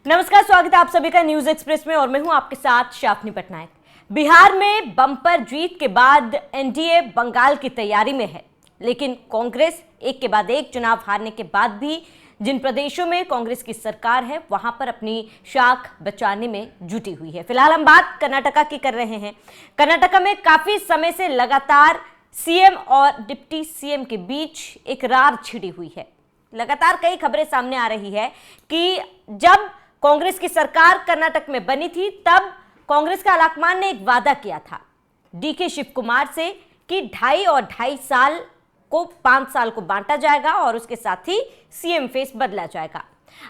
नमस्कार, स्वागत है आप सभी का न्यूज एक्सप्रेस में और मैं हूं आपके साथ शाफनी पटनायक। बिहार में बम्पर जीत के बाद एनडीए बंगाल की तैयारी में है, लेकिन कांग्रेस एक के बाद एक चुनाव हारने के बाद भी जिन प्रदेशों में कांग्रेस की सरकार है वहां पर अपनी शाख बचाने में जुटी हुई है। फिलहाल हम बात कर्नाटका की कर रहे हैं। कर्नाटका में काफी समय से लगातार सीएम और डिप्टी सीएम के बीच एक रार छिड़ी हुई है। लगातार कई खबरें सामने आ रही है कि जब कांग्रेस की सरकार कर्नाटक में बनी थी तब कांग्रेस का आलाकमान ने एक वादा किया था डीके शिव कुमार से कि 2.5 और 2.5 साल को 5 साल को बांटा जाएगा और उसके साथ ही सीएम फेस बदला जाएगा।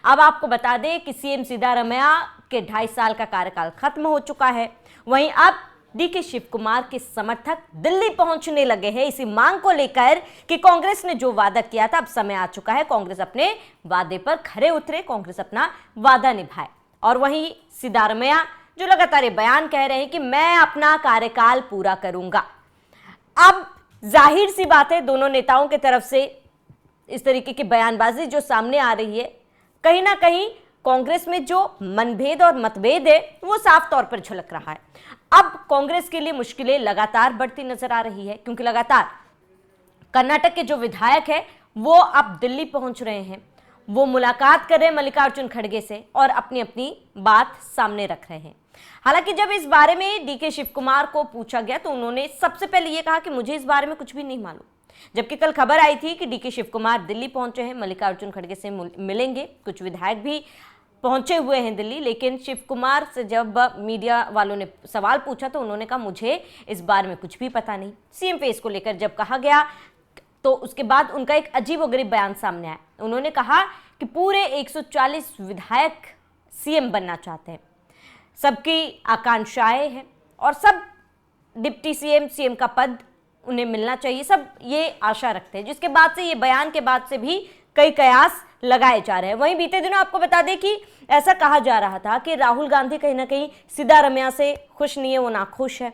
अब आपको बता दें कि सीएम सिद्धारमैया के 2.5 साल का कार्यकाल खत्म हो चुका है। वहीं अब डीके शिव कुमार के समर्थक दिल्ली पहुंचने लगे हैं इसी मांग को लेकर कि कांग्रेस ने जो वादा किया था अब समय आ चुका है कांग्रेस अपने वादे पर खरे उतरे, कांग्रेस अपना वादा निभाए। और वहीं सिद्धारमैया जो लगातार ये बयान कह रहे हैं कि मैं अपना कार्यकाल पूरा करूंगा। अब जाहिर सी बात है दोनों नेताओं की तरफ से इस तरीके की बयानबाजी जो सामने आ रही है, कहीं ना कहीं कांग्रेस में जो मनभेद और मतभेद है वो साफ तौर पर झलक रहा है। अब कांग्रेस के लिए मुश्किलें लगातार बढ़ती नजर आ रही है क्योंकि लगातार कर्नाटक के जो विधायक है वो अब दिल्ली पहुंच रहे हैं, वो मुलाकात कर रहे हैं मल्लिकार्जुन खड़गे से और अपनी अपनी बात सामने रख रहे हैं। हालांकि जब इस बारे में डीके शिव कुमार को पूछा गया तो उन्होंने सबसे पहले ये कहा कि मुझे इस बारे में कुछ भी नहीं मालूम, जबकि कल खबर आई थी कि डीके शिव कुमार दिल्ली पहुंचे हैं, मल्लिकार्जुन खड़गे से मिलेंगे। कुछ विधायक भी पहुंचे हुए हैं दिल्ली, लेकिन शिव कुमार से जब मीडिया वालों ने सवाल पूछा तो उन्होंने कहा मुझे इस बारे में कुछ भी पता नहीं। सीएम फेस को लेकर जब कहा गया तो उसके बाद उनका एक अजीबोगरीब बयान सामने आया। उन्होंने कहा कि पूरे 140 विधायक सीएम बनना चाहते हैं, सबकी आकांक्षाएं हैं और सब डिप्टी सीएम का पद उन्हें मिलना चाहिए, सब ये आशा रखते हैं। जिसके बाद से ये बयान के बाद से भी कई कयास लगाए जा रहे हैं। वहीं बीते दिनों आपको बता दें कि ऐसा कहा जा रहा था कि राहुल गांधी कहीं ना कहीं सिद्धारमैया से खुश नहीं है, वो नाखुश है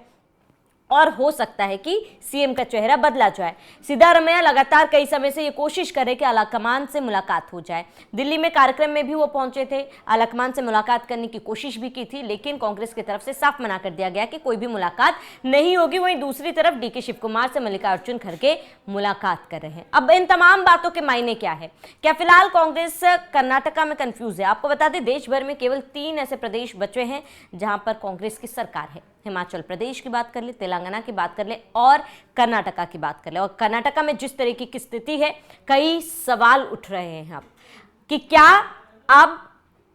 और हो सकता है कि सीएम का चेहरा बदला जाए। सिद्धारमैया लगातार कई समय से ये कोशिश कर रहे कि आलाकमान से मुलाकात हो जाए। दिल्ली में कार्यक्रम में भी वो पहुंचे थे, आलाकमान से मुलाकात करने की कोशिश भी की थी, लेकिन कांग्रेस की तरफ से साफ मना कर दिया गया कि कोई भी मुलाकात नहीं होगी। वहीं दूसरी तरफ डीके शिव कुमार से मल्लिकार्जुन खड़गे मुलाकात कर रहे हैं। अब इन तमाम बातों के मायने क्या है? क्या फिलहाल कांग्रेस कर्नाटका में कंफ्यूज है? आपको बता दें देश भर में केवल 3 ऐसे प्रदेश बचे हैं जहां पर कांग्रेस की सरकार है। हिमाचल प्रदेश की बात कर ले, तेलंगाना की बात कर ले और कर्नाटका की बात कर ले। और कर्नाटका में जिस तरीके की स्थिति है, कई सवाल उठ रहे हैं अब कि क्या अब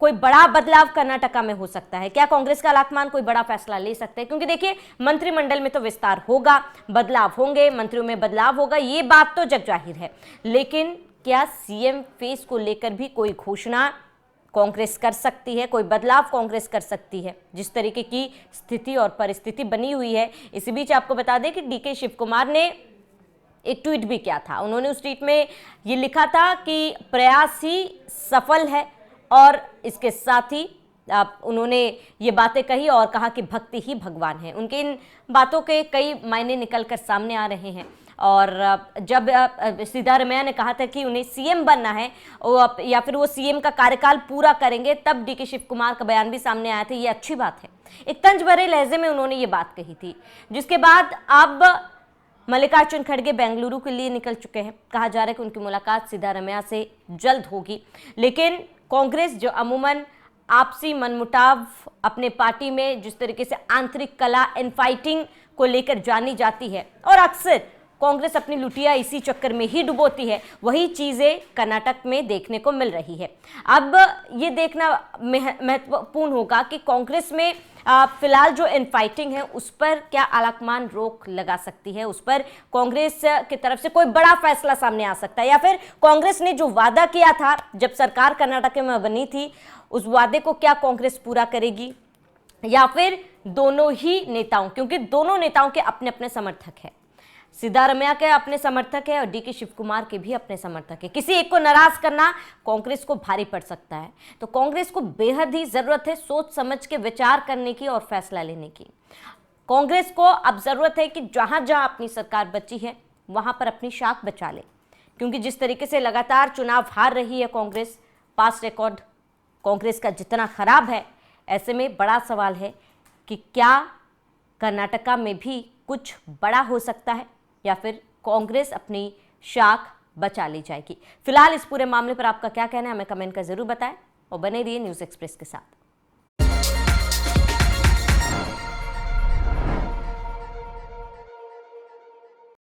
कोई बड़ा बदलाव कर्नाटका में हो सकता है? क्या कांग्रेस का आलाकमान कोई बड़ा फैसला ले सकता है? क्योंकि देखिए मंत्रिमंडल में तो विस्तार होगा, बदलाव होंगे, मंत्रियों में बदलाव होगा, ये बात तो जग जाहिर है, लेकिन क्या सीएम फेस को लेकर भी कोई घोषणा कांग्रेस कर सकती है, कोई बदलाव कांग्रेस कर सकती है? जिस तरीके की स्थिति और परिस्थिति बनी हुई है, इसी बीच आपको बता दें कि डीके शिव कुमार ने एक ट्वीट भी किया था। उन्होंने उस ट्वीट में ये लिखा था कि प्रयास ही सफल है और इसके साथ ही उन्होंने ये बातें कही और कहा कि भक्ति ही भगवान है। उनके इन बातों के कई मायने निकल कर सामने आ रहे हैं और जब सिद्धारमैया ने कहा था कि उन्हें सीएम बनना है या फिर वो सीएम का कार्यकाल पूरा करेंगे, तब डीके शिव कुमार का बयान भी सामने आया था। ये अच्छी बात है, एक तंज भरे लहजे में उन्होंने ये बात कही थी। जिसके बाद अब मल्लिकार्जुन खड़गे बेंगलुरु के लिए निकल चुके हैं। कहा जा रहा है कि उनकी मुलाकात सिद्धारमैया से जल्द होगी, लेकिन कांग्रेस जो अमूमन आपसी मनमुटाव अपने पार्टी में जिस तरीके से आंतरिक कला इनफाइटिंग को लेकर जानी जाती है और अक्सर कांग्रेस अपनी लुटिया इसी चक्कर में ही डुबोती है, वही चीजें कर्नाटक में देखने को मिल रही है। अब ये देखना महत्वपूर्ण होगा कि कांग्रेस में फिलहाल जो इनफाइटिंग है उस पर क्या आलाकमान रोक लगा सकती है, उस पर कांग्रेस की तरफ से कोई बड़ा फैसला सामने आ सकता है, या फिर कांग्रेस ने जो वादा किया था जब सरकार कर्नाटक में बनी थी उस वादे को क्या कांग्रेस पूरा करेगी, या फिर दोनों ही नेताओं, क्योंकि दोनों नेताओं के अपने अपने समर्थक हैं। सिद्धारमैया के अपने समर्थक है और डीके शिव कुमार के भी अपने समर्थक है। किसी एक को नाराज करना कांग्रेस को भारी पड़ सकता है, तो कांग्रेस को बेहद ही जरूरत है सोच समझ के विचार करने की और फैसला लेने की। कांग्रेस को अब जरूरत है कि जहां जहां अपनी सरकार बची है वहां पर अपनी शाख बचा ले, क्योंकि जिस तरीके से लगातार चुनाव हार रही है कांग्रेस, पास्ट रिकॉर्ड कांग्रेस का जितना खराब है, ऐसे में बड़ा सवाल है कि क्या कर्नाटका में भी कुछ बड़ा हो सकता है या फिर कांग्रेस अपनी शाख बचा ली जाएगी। फिलहाल इस पूरे मामले पर आपका क्या कहना है, हमें कमेंट कर जरूर बताएं और बने रहिए न्यूज़ एक्सप्रेस के साथ।